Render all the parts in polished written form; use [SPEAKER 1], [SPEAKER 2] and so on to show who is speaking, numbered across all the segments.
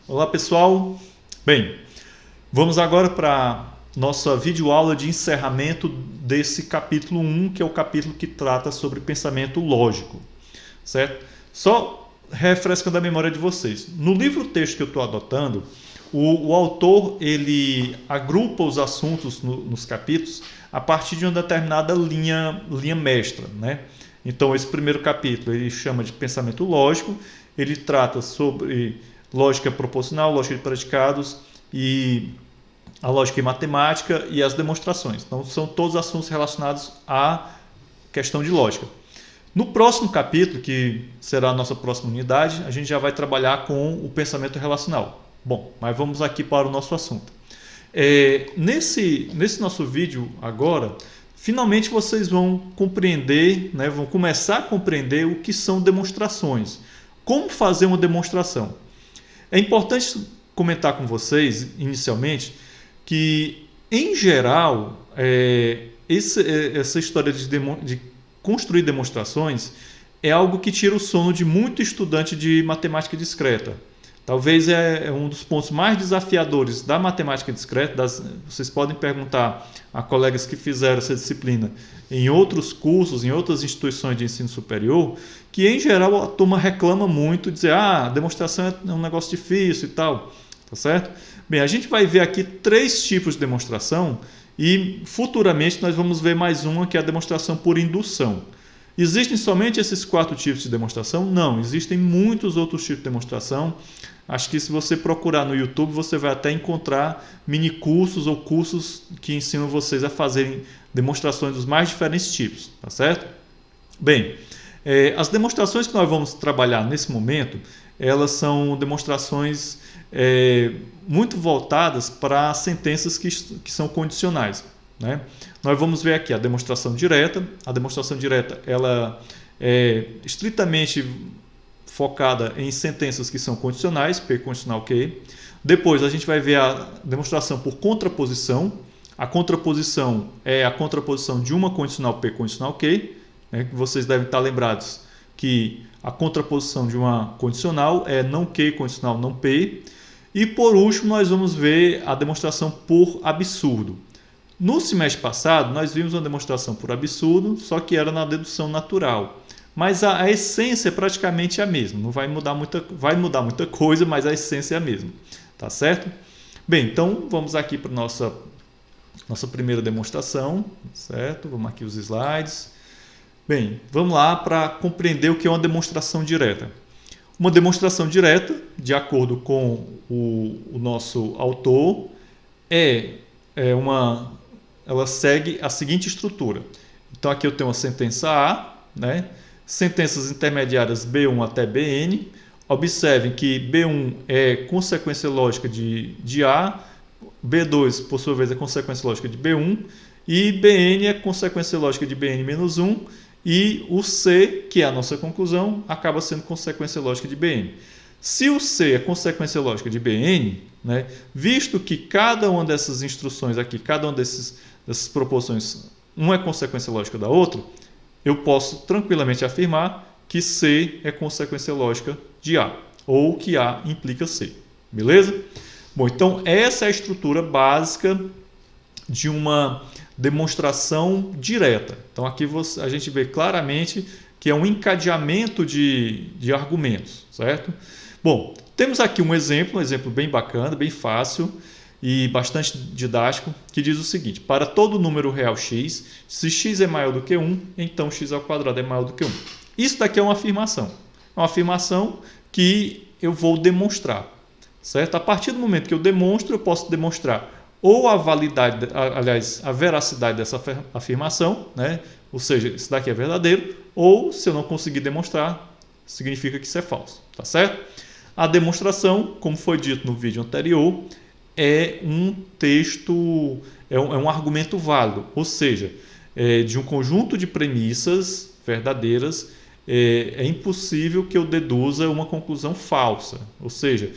[SPEAKER 1] Olá pessoal, bem, vamos agora para nossa videoaula de encerramento desse capítulo 1, que é o capítulo que trata sobre pensamento lógico, certo? Só refrescando a memória de vocês, no livro-texto que eu estou adotando, o autor ele agrupa os assuntos nos capítulos a partir de uma determinada linha mestra, né? Então esse primeiro capítulo ele chama de pensamento lógico, ele trata sobre lógica proposicional, lógica de predicados e a lógica e matemática e as demonstrações. Então são todos assuntos relacionados à questão de lógica. No próximo capítulo, que será a nossa próxima unidade, a gente já vai trabalhar com o pensamento relacional. Bom, mas vamos aqui para o nosso assunto. Nesse nosso vídeo agora, finalmente vocês vão compreender, né, vão começar a compreender o que são demonstrações. Como fazer uma demonstração? É importante comentar com vocês, inicialmente, que, em geral, essa história de construir demonstrações é algo que tira o sono de muito estudante de matemática discreta. Talvez é um dos pontos mais desafiadores da matemática discreta. Vocês podem perguntar a colegas que fizeram essa disciplina em outros cursos, em outras instituições de ensino superior, que em geral a turma reclama muito, dizer, a demonstração é um negócio difícil e tal, tá certo? Bem, a gente vai ver aqui 3 tipos de demonstração e futuramente nós vamos ver mais uma, que é a demonstração por indução. Existem somente esses 4 tipos de demonstração? Não, existem muitos outros tipos de demonstração. Acho que se você procurar no YouTube, você vai até encontrar mini cursos ou cursos que ensinam vocês a fazerem demonstrações dos mais diferentes tipos, tá certo? Bem, as demonstrações que nós vamos trabalhar nesse momento, elas são demonstrações muito voltadas para sentenças que são condicionais, né? Nós vamos ver aqui a demonstração direta. A demonstração direta ela é estritamente focada em sentenças que são condicionais, P condicional Q. Depois a gente vai ver a demonstração por contraposição. A contraposição é a contraposição de uma condicional P condicional Q, né? Vocês devem estar lembrados que a contraposição de uma condicional é não Q condicional não P. E por último nós vamos ver a demonstração por absurdo. No semestre passado, nós vimos uma demonstração por absurdo, só que era na dedução natural. Mas a essência é praticamente a mesma. Não vai mudar muita coisa, mas a essência é a mesma. Tá certo? Bem, então vamos aqui para a nossa primeira demonstração. Certo? Vamos aqui os slides. Bem, vamos lá para compreender o que é uma demonstração direta. Uma demonstração direta, de acordo com o nosso autor, ela segue a seguinte estrutura. Então aqui eu tenho uma sentença A, né? Sentenças intermediárias B1 até Bn. Observem que B1 é consequência lógica de A, B2 por sua vez é consequência lógica de B1 e Bn é consequência lógica de Bn menos 1 e o C, que é a nossa conclusão, acaba sendo consequência lógica de Bn. Se o C é consequência lógica de Bn, né, visto que cada uma dessas instruções aqui, cada uma dessas proposições, uma é consequência lógica da outra, eu posso tranquilamente afirmar que C é consequência lógica de A, ou que A implica C. Beleza? Bom, então essa é a estrutura básica de uma demonstração direta. Então aqui a gente vê claramente que é um encadeamento de argumentos, certo? Bom, temos aqui um exemplo bem bacana, bem fácil e bastante didático, que diz o seguinte: para todo número real x, se x é maior do que 1, então x ao quadrado é maior do que 1. Isso daqui é uma afirmação. É uma afirmação que eu vou demonstrar, certo? A partir do momento que eu demonstro, eu posso demonstrar ou a validade, aliás, a veracidade dessa afirmação, né? Ou seja, isso daqui é verdadeiro, ou se eu não conseguir demonstrar, significa que isso é falso, tá certo? A demonstração, como foi dito no vídeo anterior, é um texto, é um argumento válido, ou seja, de um conjunto de premissas verdadeiras, é impossível que eu deduza uma conclusão falsa, ou seja,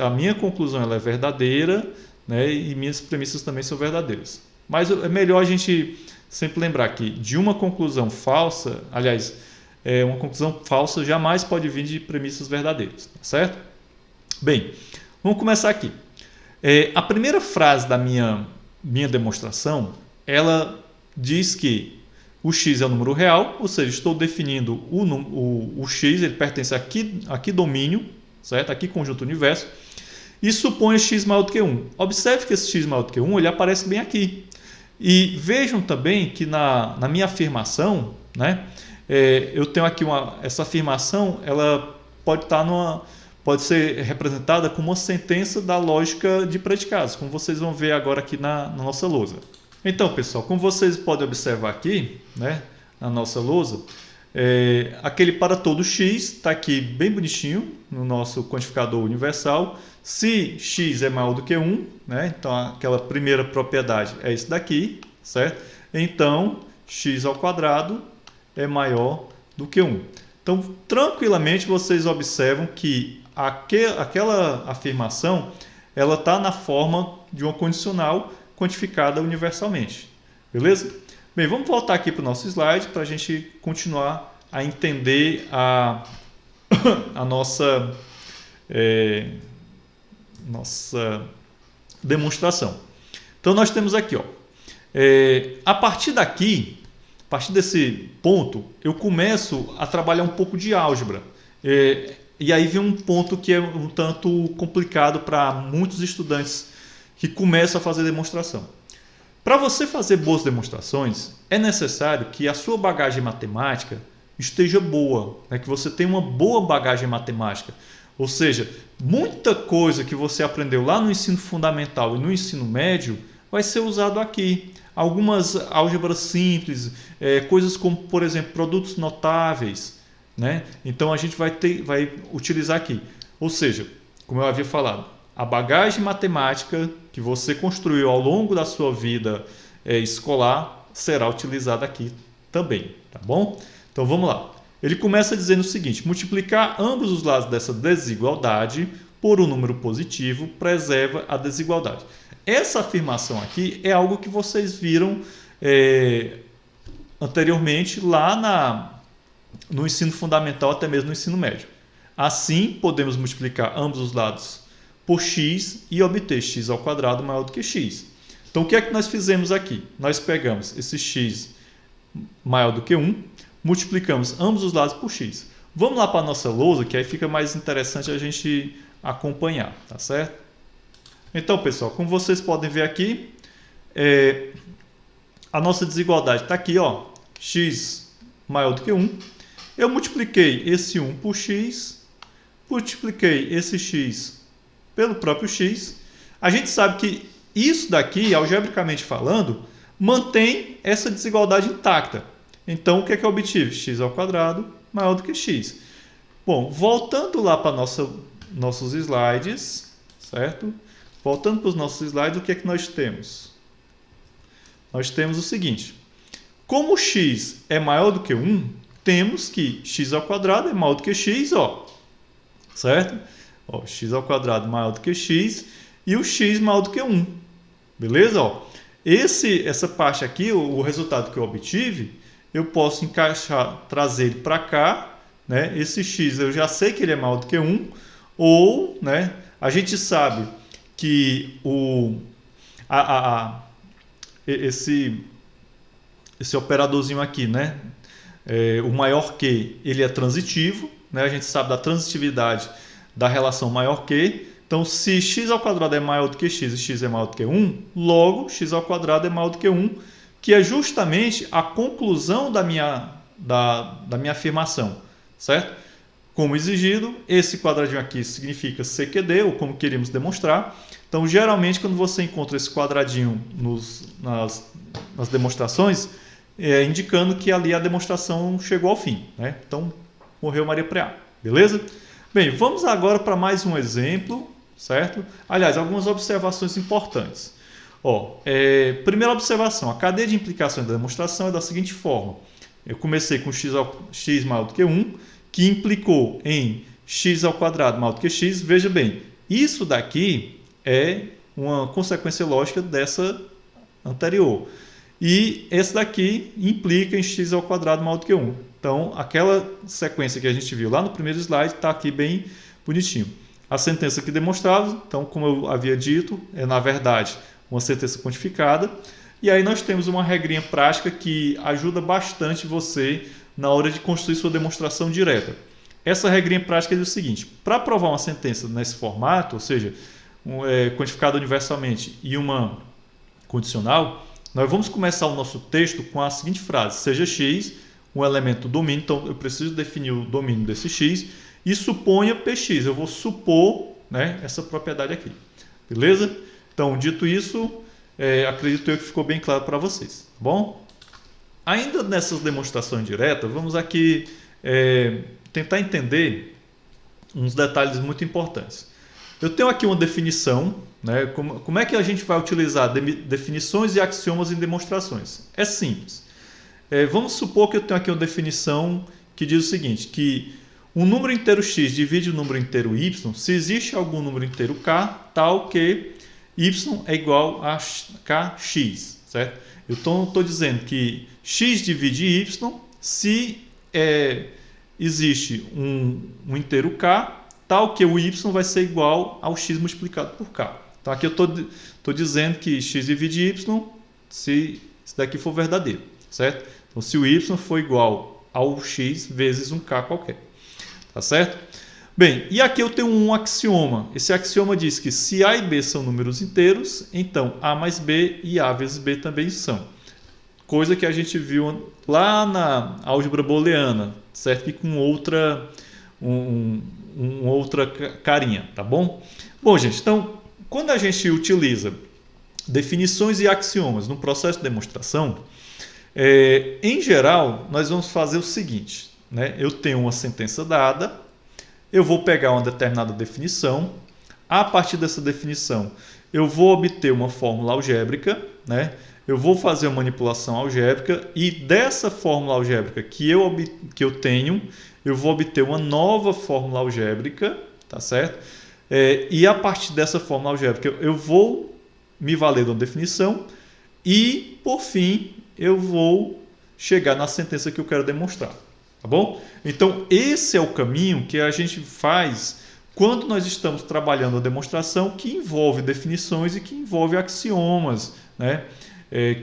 [SPEAKER 1] a minha conclusão ela é verdadeira, né, e minhas premissas também são verdadeiras. Mas é melhor a gente sempre lembrar que de uma conclusão falsa, aliás, uma conclusão falsa jamais pode vir de premissas verdadeiras, tá certo? Bem, vamos começar aqui. A primeira frase da minha demonstração, ela diz que o x é o número real, ou seja, estou definindo o x, ele pertence a que domínio, certo? Aqui conjunto universo, e suponho x maior do que 1. Observe que esse x maior do que 1 ele aparece bem aqui. E vejam também que na minha afirmação, né, eu tenho aqui essa afirmação, ela pode ser representada como uma sentença da lógica de predicados, como vocês vão ver agora aqui na nossa lousa. Então, pessoal, como vocês podem observar aqui, né, na nossa lousa, aquele para todo x está aqui bem bonitinho no nosso quantificador universal. Se x é maior do que 1, né, então aquela primeira propriedade é isso daqui, certo? Então, x ao quadrado é maior do que 1. Então, tranquilamente, vocês observam que aquela afirmação ela está na forma de uma condicional quantificada universalmente. Beleza? Bem, vamos voltar aqui para o nosso slide para a gente continuar a entender a nossa demonstração. Então, nós temos aqui, ó, a partir desse ponto, eu começo a trabalhar um pouco de álgebra. E aí vem um ponto que é um tanto complicado para muitos estudantes que começam a fazer demonstração. Para você fazer boas demonstrações, é necessário que a sua bagagem matemática esteja boa, né? Que você tenha uma boa bagagem matemática. Ou seja, muita coisa que você aprendeu lá no ensino fundamental e no ensino médio vai ser usado aqui. Algumas álgebras simples, coisas como, por exemplo, produtos notáveis, né? Então a gente vai utilizar aqui. Ou seja, como eu havia falado, a bagagem matemática que você construiu ao longo da sua vida escolar será utilizada aqui também, tá bom? Então vamos lá. Ele começa dizendo o seguinte: multiplicar ambos os lados dessa desigualdade por um número positivo preserva a desigualdade. Essa afirmação aqui é algo que vocês viram anteriormente lá no ensino fundamental, até mesmo no ensino médio. Assim, podemos multiplicar ambos os lados por x e obter x ao quadrado maior do que x. Então, o que é que nós fizemos aqui? Nós pegamos esse x maior do que 1, multiplicamos ambos os lados por x. Vamos lá para a nossa lousa, que aí fica mais interessante a gente acompanhar, tá certo? Então, pessoal, como vocês podem ver aqui, a nossa desigualdade está aqui, ó, x maior do que 1. Eu multipliquei esse 1 por x, multipliquei esse x pelo próprio x. A gente sabe que isso daqui, algebricamente falando, mantém essa desigualdade intacta. Então, o que é que eu obtive? X ao quadrado maior do que x. Bom, voltando lá para nossos slides, certo? Voltando para os nossos slides, o que é que nós temos? Nós temos o seguinte: como x é maior do que 1, temos que x ao quadrado é maior do que x, ó, certo? Ó, x ao quadrado maior do que x e o x maior do que 1. Beleza? Ó, essa parte aqui, o resultado que eu obtive, eu posso encaixar, trazer ele para cá, né? Esse x eu já sei que ele é maior do que 1, ou, né, a gente sabe que esse operadorzinho aqui, né, o maior que, ele é transitivo, né? A gente sabe da transitividade da relação maior que. Então, se x ao quadrado é maior do que x e x é maior do que 1, logo x ao quadrado é maior do que 1, que é justamente a conclusão da minha afirmação, certo? Como exigido, esse quadradinho aqui significa CQD, ou como queríamos demonstrar. Então, geralmente, quando você encontra esse quadradinho nas demonstrações, indicando que ali a demonstração chegou ao fim, né? Então, morreu Maria Preá, beleza? Bem, vamos agora para mais um exemplo, certo? Aliás, algumas observações importantes. Ó, primeira observação, a cadeia de implicações da demonstração é da seguinte forma. Eu comecei com x maior do que 1, que implicou em x ao quadrado maior do que x. Veja bem, isso daqui é uma consequência lógica dessa anterior. E esse daqui implica em x ao quadrado maior do que 1. Então, aquela sequência que a gente viu lá no primeiro slide está aqui bem bonitinho. A sentença aqui demonstrada, então, como eu havia dito, é na verdade uma sentença quantificada. E aí nós temos uma regrinha prática que ajuda bastante você na hora de construir sua demonstração direta. Essa regrinha prática diz o seguinte: para provar uma sentença nesse formato, ou seja, quantificada universalmente e uma condicional, nós vamos começar o nosso texto com a seguinte frase: seja x um elemento do domínio, então eu preciso definir o domínio desse x, e suponha px, eu vou supor, né, essa propriedade aqui, beleza? Então, dito isso, acredito eu que ficou bem claro para vocês, tá bom? Ainda nessas demonstrações diretas, vamos aqui tentar entender uns detalhes muito importantes. Eu tenho aqui uma definição, né? Como é que a gente vai utilizar definições e axiomas em demonstrações? É simples. Vamos supor que eu tenho aqui uma definição que diz o seguinte, que um número inteiro x divide o número inteiro y se existe algum número inteiro k tal que y é igual a kx, certo? Então, estou dizendo que x divide y se existe um inteiro k tal que o y vai ser igual ao x multiplicado por k. Então, aqui eu estou dizendo que x divide y se isso daqui for verdadeiro, certo? Então, se o y for igual ao x vezes um k qualquer, tá certo? Bem, e aqui eu tenho um axioma. Esse axioma diz que se a e b são números inteiros, então a mais b e a vezes b também são. Coisa que a gente viu lá na álgebra booleana, certo? E com outra carinha, tá bom? Bom, gente, então, quando a gente utiliza definições e axiomas no processo de demonstração, em geral, nós vamos fazer o seguinte, né? Eu tenho uma sentença dada, eu vou pegar uma determinada definição, a partir dessa definição eu vou obter uma fórmula algébrica, né? Eu vou fazer uma manipulação algébrica e dessa fórmula algébrica que eu tenho, eu vou obter uma nova fórmula algébrica, tá certo? E a partir dessa fórmula algébrica eu vou me valer de uma definição e, por fim, eu vou chegar na sentença que eu quero demonstrar, tá bom? Então, esse é o caminho que a gente faz quando nós estamos trabalhando a demonstração que envolve definições e que envolve axiomas, né?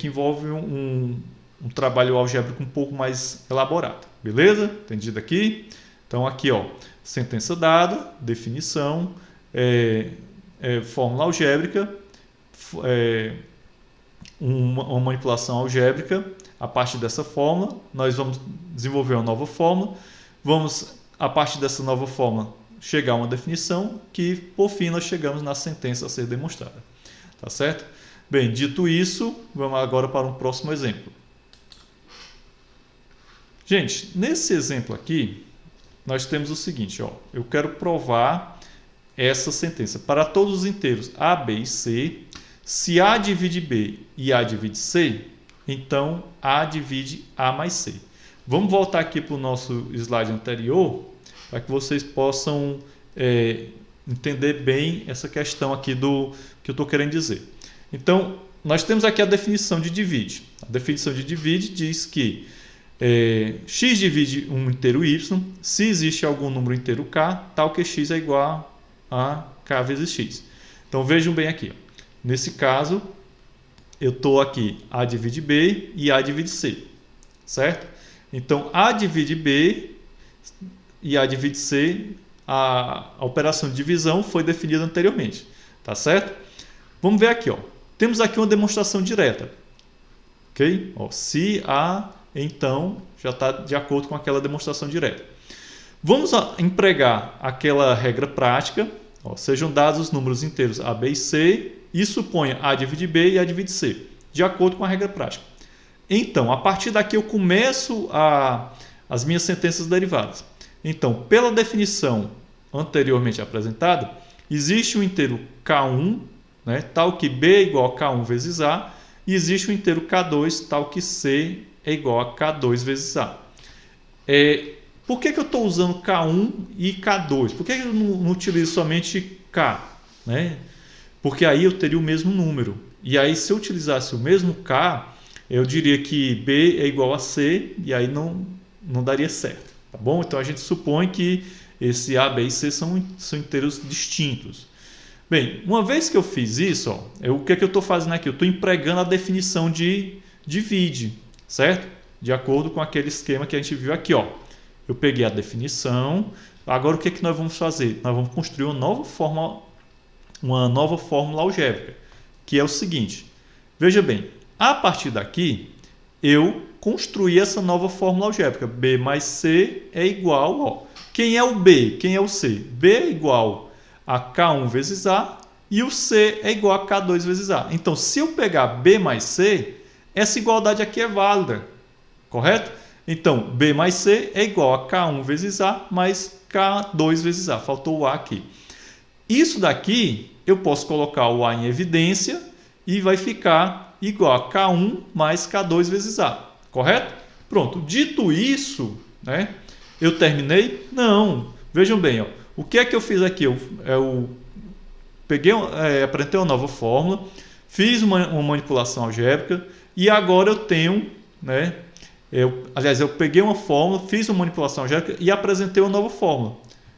[SPEAKER 1] Que envolve um trabalho algébrico um pouco mais elaborado. Beleza? Entendido aqui? Então, aqui, ó, sentença dada, definição, fórmula algébrica, uma manipulação algébrica. A partir dessa fórmula, nós vamos desenvolver uma nova fórmula. Vamos, a partir dessa nova fórmula, chegar a uma definição que, por fim, nós chegamos na sentença a ser demonstrada. Tá certo? Bem, dito isso, vamos agora para um próximo exemplo. Gente, nesse exemplo aqui, nós temos o seguinte, ó, eu quero provar essa sentença. Para todos os inteiros A, B e C, se A divide B e A divide C, então A divide A mais C. Vamos voltar aqui para o nosso slide anterior, para que vocês possam entender bem essa questão aqui do que eu estou querendo dizer. Então, nós temos aqui a definição de divide. A definição de divide diz que x divide um inteiro y se existe algum número inteiro k, tal que x é igual a k vezes x. Então, vejam bem aqui. Ó. Nesse caso, eu estou aqui A divide B e A divide C, certo? Então, A divide B e A divide C, a operação de divisão foi definida anteriormente, tá certo? Vamos ver aqui, ó. Temos aqui uma demonstração direta, ok? Ó, se A, então, já está de acordo com aquela demonstração direta. Vamos empregar aquela regra prática, ó, sejam dados os números inteiros A, B e C e suponha A divide B e A divide C, de acordo com a regra prática. Então, a partir daqui eu começo as minhas sentenças derivadas. Então, pela definição anteriormente apresentada, existe um inteiro K1, né, tal que B é igual a K1 vezes A, e existe um inteiro K2, tal que C é igual a K2 vezes A. Por que eu estou usando K1 e K2? Por que eu não utilizo somente K? Né? Porque aí eu teria o mesmo número. E aí, se eu utilizasse o mesmo K, eu diria que B é igual a C, e aí não daria certo. Tá bom? Então, a gente supõe que esse A, B e C são inteiros distintos. Bem, uma vez que eu fiz isso, ó, o que é que eu estou fazendo aqui? Eu estou empregando a definição de divide, certo? De acordo com aquele esquema que a gente viu aqui, ó. Eu peguei a definição. Agora o que é que nós vamos fazer? Nós vamos construir uma nova fórmula algébrica, que é o seguinte. Veja bem, a partir daqui, eu construí essa nova fórmula algébrica. B mais C é igual, ó. Quem é o B? Quem é o C? B é igual a K1 vezes A e o C é igual a K2 vezes A. Então, se eu pegar B mais C, essa igualdade aqui é válida, correto? Então, B mais C é igual a K1 vezes A mais K2 vezes A. Faltou o A aqui. Isso daqui, eu posso colocar o A em evidência e vai ficar igual a K1 mais K2 vezes A, correto? Pronto, dito isso, né, eu terminei? Não, vejam bem, ó, o que é que eu fiz aqui? Eu apresentei uma nova fórmula, fiz uma manipulação algébrica e agora eu tenho, né, eu peguei uma fórmula, fiz uma manipulação algébrica e apresentei uma nova fórmula.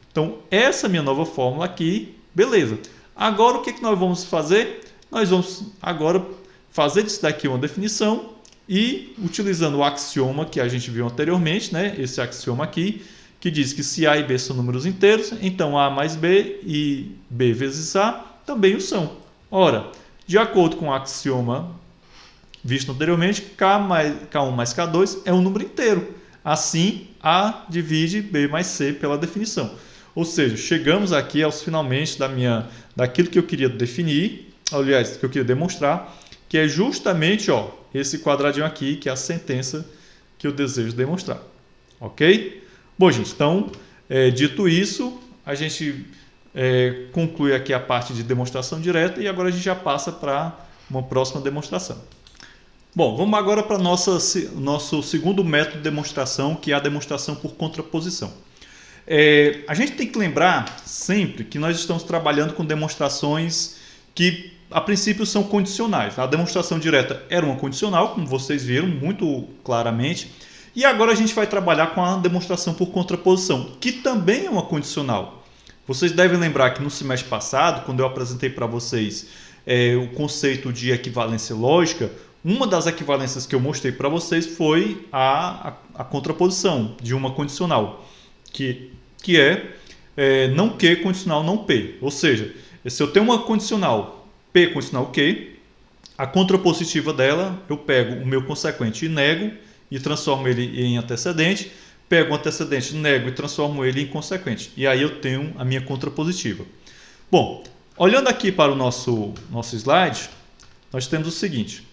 [SPEAKER 1] Então, essa minha nova fórmula aqui, beleza. Agora, o que nós vamos fazer? Nós vamos agora fazer disso daqui uma definição e, utilizando o axioma que a gente viu anteriormente, né, esse axioma aqui, que diz que se A e B são números inteiros, então A mais B e B vezes A também o são. Ora, de acordo com o axioma visto anteriormente, K1 mais K2 é um número inteiro. Assim, A divide B mais C pela definição. Ou seja, chegamos aqui aos finalmente daquilo que eu queria definir, aliás, que eu queria demonstrar, que é justamente, ó, esse quadradinho aqui, que é a sentença que eu desejo demonstrar. Ok? Bom, gente, então, dito isso, a gente conclui aqui a parte de demonstração direta e agora a gente já passa para uma próxima demonstração. Bom, vamos agora para o nosso segundo método de demonstração, que é a demonstração por contraposição. A gente tem que lembrar sempre que nós estamos trabalhando com demonstrações que, a princípio, são condicionais. A demonstração direta era uma condicional, como vocês viram muito claramente, e agora a gente vai trabalhar com a demonstração por contraposição, que também é uma condicional. Vocês devem lembrar que no semestre passado, quando eu apresentei para vocês o conceito de equivalência lógica, uma das equivalências que eu mostrei para vocês foi a contraposição de uma condicional, que é não Q condicional não P. Ou seja, se eu tenho uma condicional P condicional Q, a contrapositiva dela, eu pego o meu consequente e nego e transformo ele em antecedente, pego o antecedente, nego e transformo ele em consequente. E aí eu tenho a minha contrapositiva. Bom, olhando aqui para o nosso slide, nós temos o seguinte.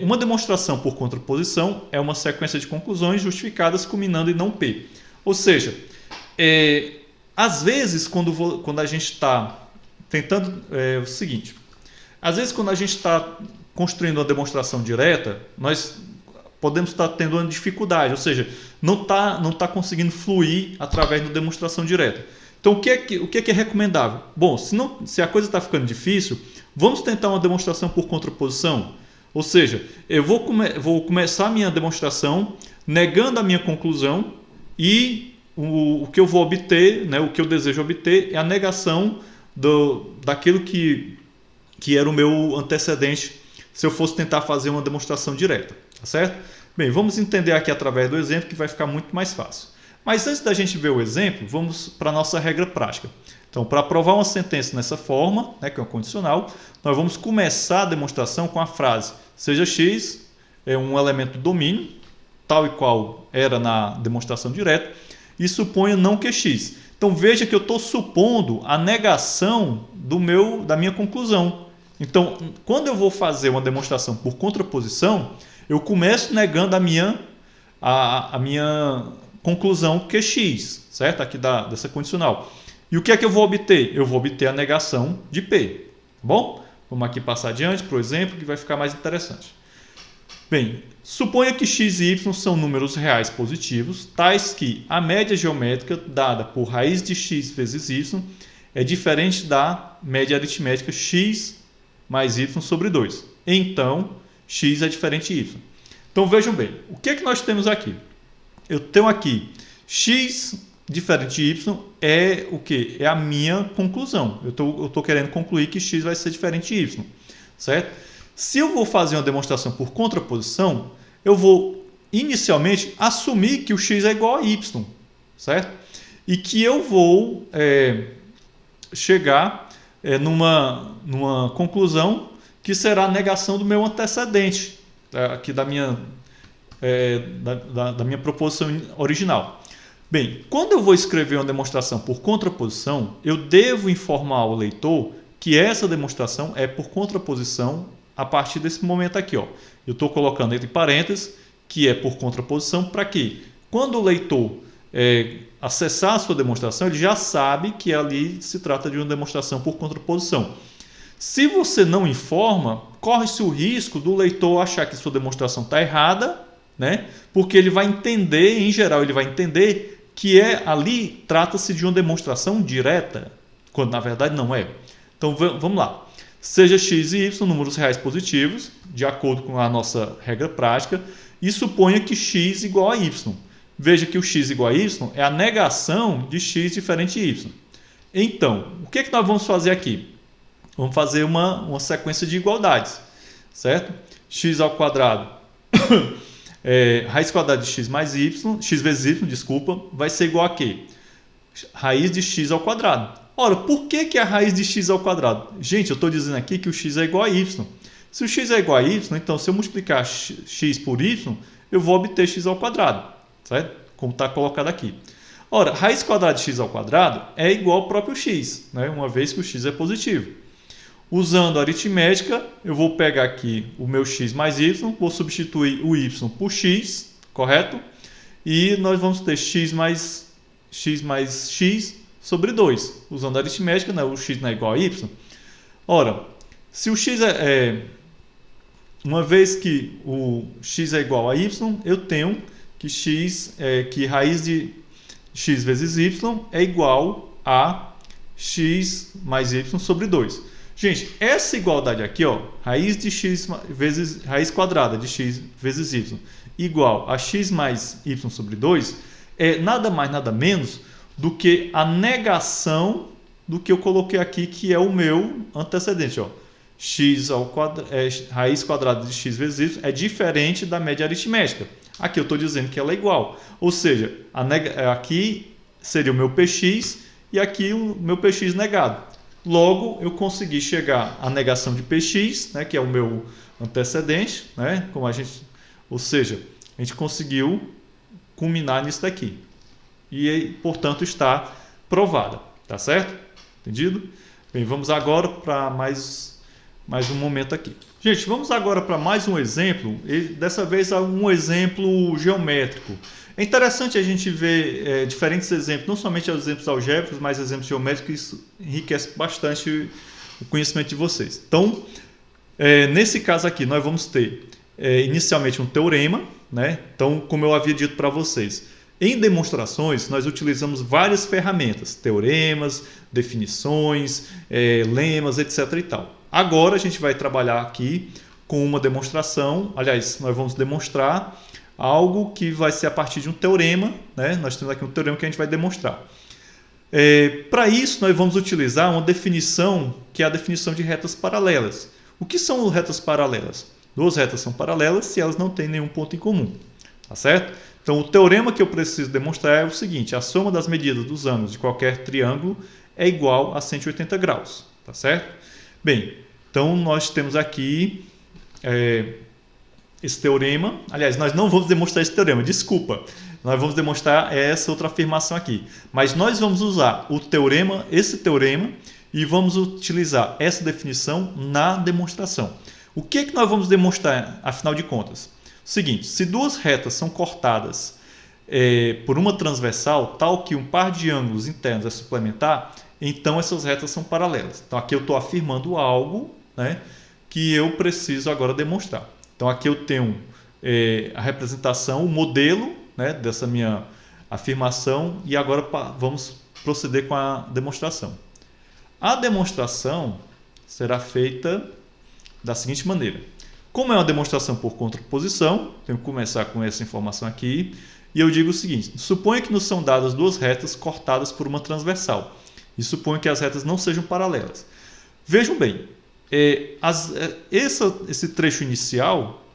[SPEAKER 1] Uma demonstração por contraposição é uma sequência de conclusões justificadas culminando em não P. Ou seja, às vezes quando a gente está tentando... o seguinte, às vezes quando a gente está construindo uma demonstração direta, nós podemos estar tendo uma dificuldade, ou seja, não tá conseguindo fluir através da demonstração direta. Então, o que é recomendável? Bom, se a coisa está ficando difícil, vamos tentar uma demonstração por contraposição. Ou seja, eu vou começar a minha demonstração negando a minha conclusão e o que eu vou obter, né, o que eu desejo obter é a negação daquilo que era o meu antecedente se eu fosse tentar fazer uma demonstração direta. Tá certo? Bem, vamos entender aqui através do exemplo que vai ficar muito mais fácil. Mas antes da gente ver o exemplo, vamos para a nossa regra prática. Então, para provar uma sentença nessa forma, né, que é uma condicional, nós vamos começar a demonstração com a frase seja x um elemento do domínio, tal e qual era na demonstração direta, e suponha não que x. Então, veja que eu estou supondo a negação da minha conclusão. Então, quando eu vou fazer uma demonstração por contraposição, eu começo negando a minha conclusão que é x, certo? Aqui dessa condicional. E o que é que eu vou obter? Eu vou obter a negação de P. Tá bom? Vamos aqui passar adiante para o exemplo que vai ficar mais interessante. Bem, suponha que x e y são números reais positivos, tais que a média geométrica dada por raiz de x vezes y é diferente da média aritmética x mais y sobre 2. Então, x é diferente de y. Então, vejam bem, o que é que nós temos aqui? Eu tenho aqui x diferente de y é o quê? É a minha conclusão. Eu tô querendo concluir que x vai ser diferente de y, certo? Se eu vou fazer uma demonstração por contraposição, eu vou inicialmente assumir que o x é igual a y, certo? E que eu vou chegar numa conclusão que será a negação do meu antecedente, aqui da minha proposição original. Bem, quando eu vou escrever uma demonstração por contraposição, eu devo informar o leitor que essa demonstração é por contraposição a partir desse momento aqui. Ó. Eu estou colocando entre parênteses que é por contraposição para que, quando o leitor acessar a sua demonstração, ele já sabe que ali se trata de uma demonstração por contraposição. Se você não informa, corre-se o risco do leitor achar que sua demonstração está errada, né? Porque ele vai entender, em geral, ele vai entender que ali trata-se de uma demonstração direta, quando na verdade não é. Então vamos lá. Seja x e y números reais positivos, de acordo com a nossa regra prática, e suponha que x igual a y. Veja que o x igual a y é a negação de x diferente de y. Então, o que nós vamos fazer aqui? Vamos fazer uma sequência de igualdades, certo? X ao quadrado, raiz quadrada de x mais y, x vezes y, desculpa, vai ser igual a quê? Raiz de x ao quadrado. Ora, por que a raiz de x ao quadrado? Gente, eu estou dizendo aqui que o x é igual a y. Se o x é igual a y, então se eu multiplicar x por y, eu vou obter x ao quadrado, certo? Como está colocado aqui. Ora, raiz quadrada de x ao quadrado é igual ao próprio x, né? Uma vez que o x é positivo. Usando a aritmética, eu vou pegar aqui o meu x mais y, vou substituir o y por x, correto? E nós vamos ter x mais x sobre 2. Usando a aritmética, né? O x não é igual a y. Ora, se o x uma vez que o x é igual a y, eu tenho que que raiz de x vezes y é igual a x mais y sobre 2. Gente, essa igualdade aqui, ó, raiz de x vezes raiz quadrada de x vezes y igual a x mais y sobre 2 é nada mais, nada menos do que a negação do que eu coloquei aqui, que é o meu antecedente. Ó. Raiz quadrada de x vezes y é diferente da média aritmética. Aqui eu estou dizendo que ela é igual. Ou seja, aqui seria o meu px e aqui o meu px negado. Logo, eu consegui chegar à negação de px, né, que é o meu antecedente, né, ou seja, a gente conseguiu culminar nisso daqui. E, portanto, está provada. Tá certo? Entendido? Bem, vamos agora para mais um momento aqui. Gente, vamos agora para mais um exemplo, e dessa vez um exemplo geométrico. É interessante a gente ver diferentes exemplos, não somente exemplos algébricos, mas exemplos geométricos, isso enriquece bastante o conhecimento de vocês. Então, nesse caso aqui, nós vamos ter inicialmente um teorema, né? Então, como eu havia dito para vocês, em demonstrações nós utilizamos várias ferramentas, teoremas, definições, lemas, etc. e tal. Agora a gente vai trabalhar aqui com uma demonstração, aliás, nós vamos demonstrar algo que vai ser a partir de um teorema, né? Nós temos aqui um teorema que a gente vai demonstrar. Para isso, nós vamos utilizar uma definição que é a definição de retas paralelas. O que são retas paralelas? Duas retas são paralelas se elas não têm nenhum ponto em comum. Tá certo? Então, o teorema que eu preciso demonstrar é o seguinte: a soma das medidas dos ângulos de qualquer triângulo é igual a 180 graus. Tá certo? Bem, então nós temos aqui esse teorema. Aliás, nós não vamos demonstrar esse teorema, desculpa. Nós vamos demonstrar essa outra afirmação aqui. Mas nós vamos usar esse teorema, e vamos utilizar essa definição na demonstração. O que nós vamos demonstrar, afinal de contas? O seguinte: se duas retas são cortadas por uma transversal, tal que um par de ângulos internos é suplementar, então essas retas são paralelas. Então aqui eu estou afirmando algo, né, que eu preciso agora demonstrar. Então aqui eu tenho a representação, o modelo, né, dessa minha afirmação, e agora vamos proceder com a demonstração. A demonstração será feita da seguinte maneira: Como é uma demonstração por contraposição, tenho que começar com essa informação aqui, e eu digo o seguinte: suponha que nos são dadas duas retas cortadas por uma transversal, e suponha que as retas não sejam paralelas. Vejam bem, esse trecho inicial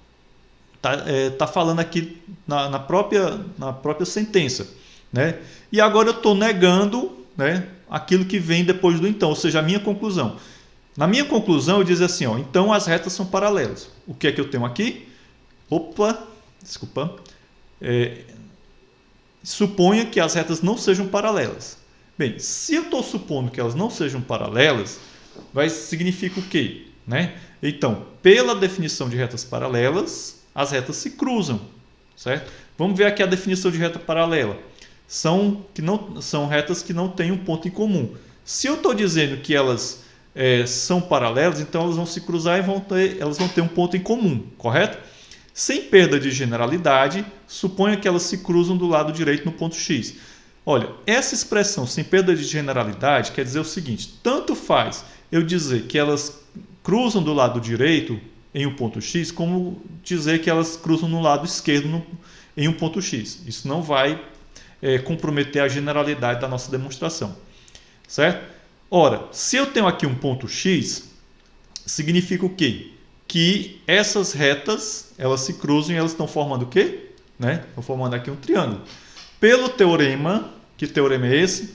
[SPEAKER 1] está falando aqui na própria sentença, né? E agora eu estou negando, né, aquilo que vem depois do então, ou seja, a minha conclusão. Na minha conclusão eu digo assim, ó, então as retas são paralelas. O que é que eu tenho aqui? Desculpa. Suponha que as retas não sejam paralelas. Bem, se eu estou supondo que elas não sejam paralelas, significa o quê? Né? Então, pela definição de retas paralelas, as retas se cruzam, certo? Vamos ver aqui a definição de reta paralela. São retas que não têm um ponto em comum. Se eu estou dizendo que elas são paralelas, então elas vão se cruzar e elas vão ter um ponto em comum, correto? Sem perda de generalidade, suponha que elas se cruzam do lado direito no ponto X. Olha, essa expressão sem perda de generalidade quer dizer o seguinte: tanto faz eu dizer que elas cruzam do lado direito em um ponto X, como dizer que elas cruzam no lado esquerdo em um ponto X. Isso não vai comprometer a generalidade da nossa demonstração, certo? Ora, se eu tenho aqui um ponto X, significa o quê? Que essas retas, elas se cruzam e elas estão formando o quê? Né? Estão formando aqui um triângulo. Pelo teorema, que teorema é esse?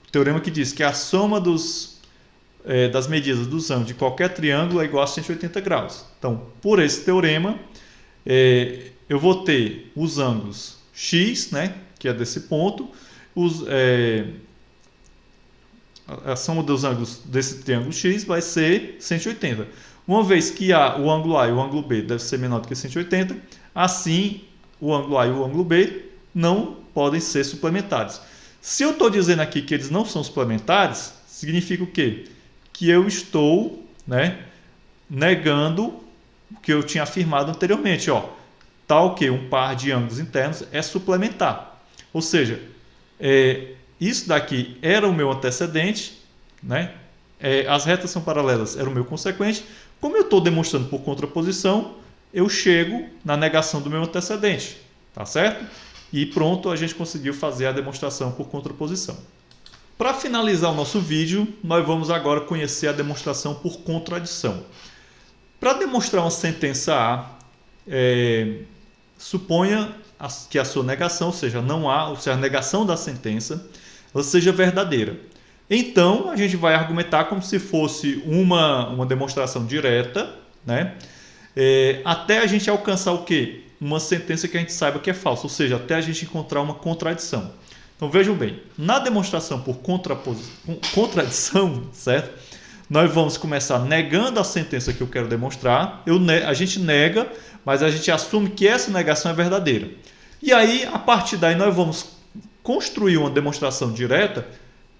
[SPEAKER 1] O teorema que diz que a soma das medidas dos ângulos de qualquer triângulo é igual a 180 graus. Então, por esse teorema, eu vou ter os ângulos x, né, que é desse ponto, a soma dos ângulos desse triângulo x vai ser 180. Uma vez que o ângulo A e o ângulo B deve ser menor do que 180, assim o ângulo A e o ângulo B não podem ser suplementares. Se eu estou dizendo aqui que eles não são suplementares, significa o quê? Que eu estou, né, negando o que eu tinha afirmado anteriormente. Tal que um par de ângulos internos é suplementar. Ou seja, isso daqui era o meu antecedente, né? As retas são paralelas, era o meu consequente. Como eu estou demonstrando por contraposição, eu chego na negação do meu antecedente, tá certo? E pronto, a gente conseguiu fazer a demonstração por contraposição. Para finalizar o nosso vídeo, nós vamos agora conhecer a demonstração por contradição. Para demonstrar uma sentença A, suponha que a sua negação, ou seja, a negação da sentença, ela seja verdadeira. Então, a gente vai argumentar como se fosse uma demonstração direta, né? Até a gente alcançar o quê? Uma sentença que a gente saiba que é falsa, ou seja, até a gente encontrar uma contradição. Então, vejam bem, na demonstração por contradição, certo? Nós vamos começar negando a sentença que eu quero demonstrar. A gente nega, mas a gente assume que essa negação é verdadeira. E aí, a partir daí, nós vamos construir uma demonstração direta,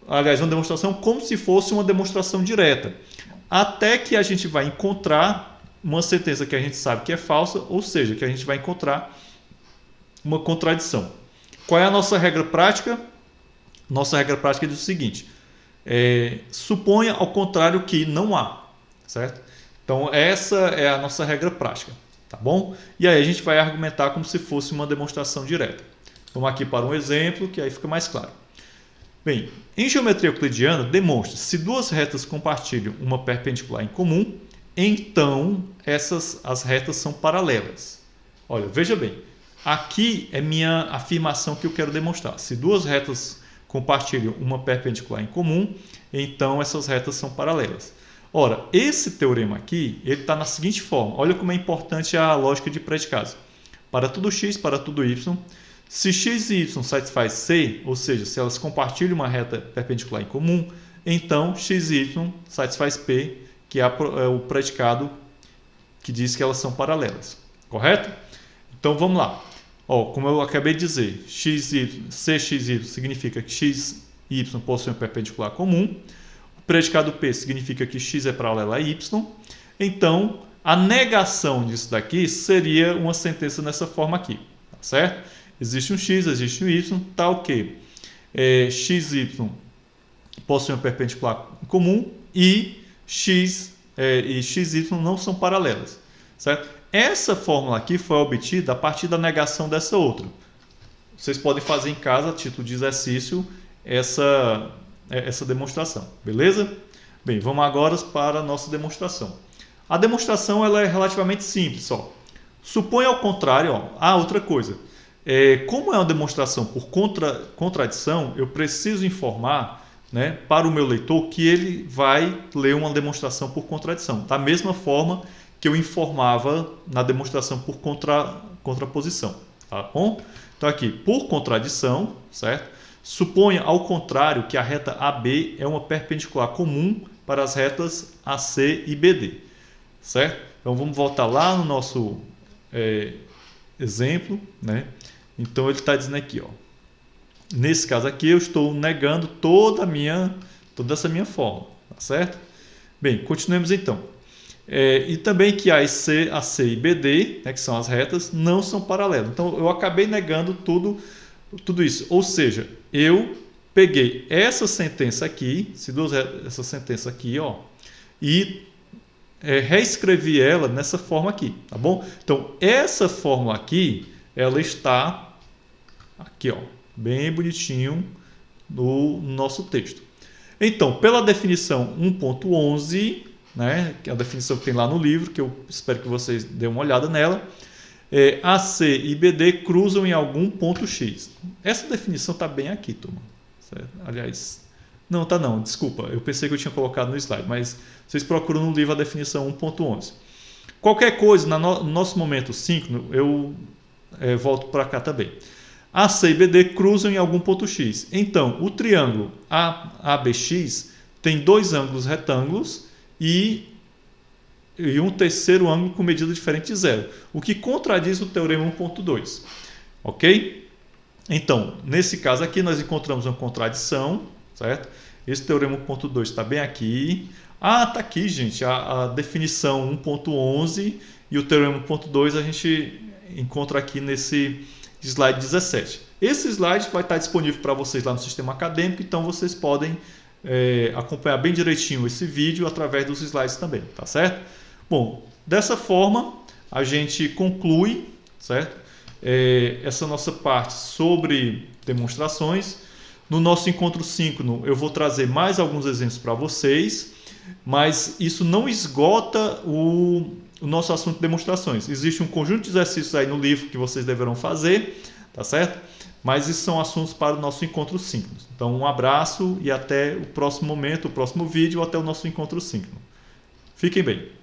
[SPEAKER 1] aliás, uma demonstração como se fosse uma demonstração direta, até que a gente vai encontrar uma sentença que a gente sabe que é falsa, ou seja, que a gente vai encontrar uma contradição. Qual é a nossa regra prática? Nossa regra prática diz o seguinte: suponha ao contrário que não há, certo? Então, essa é a nossa regra prática, tá bom? E aí a gente vai argumentar como se fosse uma demonstração direta. Vamos aqui para um exemplo, que aí fica mais claro. Bem, em geometria euclidiana, demonstra se duas retas compartilham uma perpendicular em comum, então as retas são paralelas. Olha, veja bem, aqui é minha afirmação que eu quero demonstrar. Se duas retas compartilham uma perpendicular em comum, então essas retas são paralelas. Ora, esse teorema aqui, ele está na seguinte forma. Olha como é importante a lógica de predicados. Para tudo x, para tudo y, se x e y satisfaz C, ou seja, se elas compartilham uma reta perpendicular em comum, então x e y satisfaz P, que é o predicado que diz que elas são paralelas. Correto? Então vamos lá. Como eu acabei de dizer, CXY significa que x e y possuem um perpendicular comum. O predicado P significa que x é paralelo a y. Então, a negação disso daqui seria uma sentença nessa forma aqui. Tá certo? Existe um x, existe um y, tal que x e y possuem um perpendicular comum e x e y não são paralelas. Certo? Essa fórmula aqui foi obtida a partir da negação dessa outra. Vocês podem fazer em casa, a título de exercício, essa demonstração, beleza? Bem, vamos agora para a nossa demonstração. A demonstração ela é relativamente simples. Ó. Suponha ao contrário, outra coisa. Como é uma demonstração por contradição, eu preciso informar, né, para o meu leitor que ele vai ler uma demonstração por contradição, da mesma forma que eu informava na demonstração por contraposição. Tá bom? Então aqui, por contradição, certo? Suponha ao contrário que a reta AB é uma perpendicular comum para as retas AC e BD. Certo? Então vamos voltar lá no nosso exemplo, né? Então ele está dizendo aqui, ó, nesse caso aqui eu estou negando toda essa minha fórmula, tá certo? Bem, continuemos então. E também que AC e BD, né, que são as retas, não são paralelas. Então eu acabei negando tudo isso. Ou seja, eu peguei essa sentença aqui, essa sentença aqui, ó, e reescrevi ela nessa forma aqui, tá bom? Então essa fórmula aqui, ela está aqui, ó, bem bonitinho no nosso texto. Então, pela definição 1.11, né, que é a definição que tem lá no livro, que eu espero que vocês dêem uma olhada nela, AC e BD cruzam em algum ponto X. Essa definição está bem aqui, turma. Certo? Aliás, não, tá não, desculpa, eu pensei que eu tinha colocado no slide, mas vocês procuram no livro a definição 1.11. Qualquer coisa, no nosso momento síncrono, eu volto para cá também. AC e BD cruzam em algum ponto X. Então, o triângulo ABX tem dois ângulos retângulos e um terceiro ângulo com medida diferente de zero, o que contradiz o teorema 1.2. Ok? Então, nesse caso aqui, nós encontramos uma contradição, certo? Esse teorema 1.2 está bem aqui. Está aqui, gente, a definição 1.11 e o teorema 1.2 a gente encontra aqui nesse slide 17. Esse slide vai estar disponível para vocês lá no sistema acadêmico, então vocês podem acompanhar bem direitinho esse vídeo através dos slides também, tá certo? Bom, dessa forma a gente conclui, certo? Essa nossa parte sobre demonstrações. No nosso encontro síncrono eu vou trazer mais alguns exemplos para vocês, mas isso não esgota o nosso assunto de demonstrações. Existe um conjunto de exercícios aí no livro que vocês deverão fazer, tá certo? Mas isso são assuntos para o nosso encontro síncrono. Então um abraço e até o próximo momento, o próximo vídeo, ou até o nosso encontro síncrono. Fiquem bem.